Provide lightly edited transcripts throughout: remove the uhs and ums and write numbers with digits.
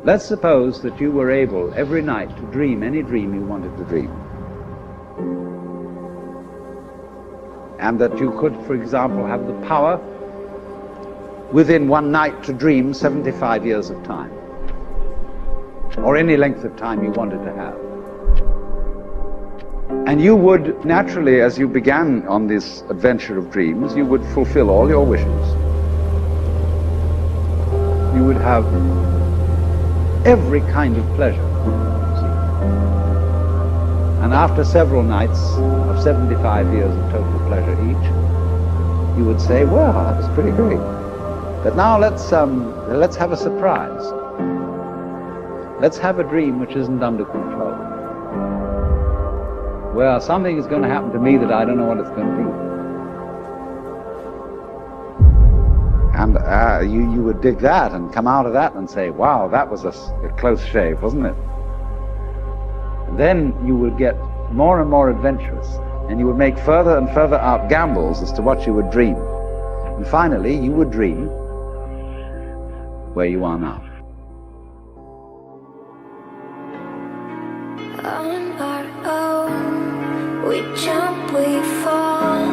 Let's suppose that you were able every night to dream any dream you wanted to dream. And that you could, for example, have the power within one night to dream 75 years of time, or any length of time you wanted to have. And you would naturally, as you began on this adventure of dreams, you would fulfill all your wishes. You would have every kind of pleasure. And after several nights of 75 years of total pleasure each, you would say, well, that was pretty great. But now let's have a surprise. Let's have a dream which isn't under control. Well, something is going to happen to me that I don't know what it's going to be. And you would dig that and come out of that and say, wow, that was a close shave, wasn't it? And then you would get more and more adventurous, and you would make further and further out gambles as to what you would dream. And finally, you would dream where you are now. On our own, we jump, we fall,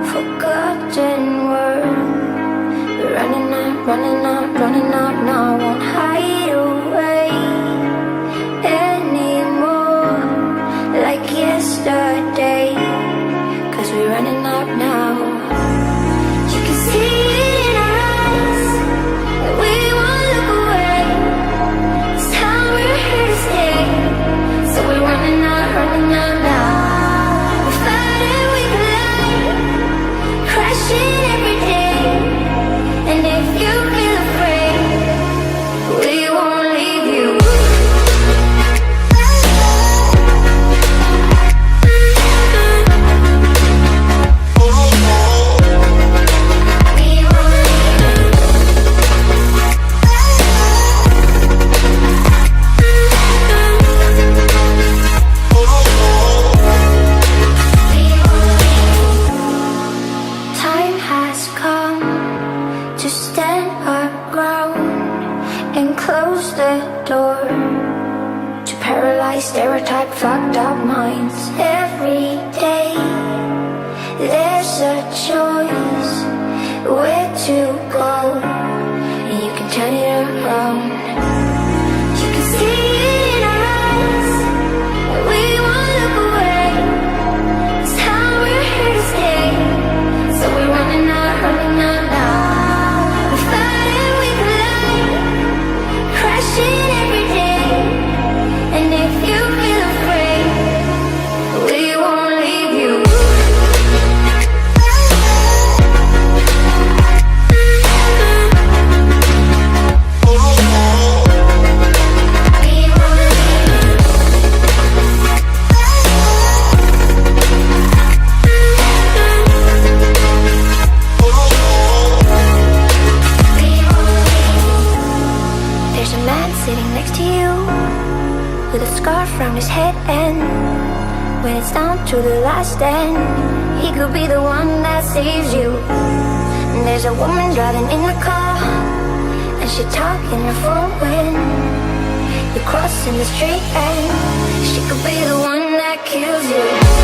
forgotten world. We're running out, running out, running out now, won't hide away anymore like yesterday, 'cause we're running out now. You can see it in our eyes that we won't look away. This time we're here to stay, so we're running out now. We fight and we collide, crashing every day. And if you feel afraid, we won't leave you. Time has come to stand our ground and close the door to paralyze stereotype fucked up minds. Every day there's a choice where to go, and you can turn it around. You can see it in our eyes that we won't look away. This time we're here to stay, so we're running out now. We fight and we collide, crashing every day. And if you feel afraid, we won't leave you. There's a man sitting next to you with a scarf around his head, and when it's down to the last end, he could be the one that saves you. And there's a woman driving in the car, and she talking her phone when you're crossing the street, and she could be the one that kills you.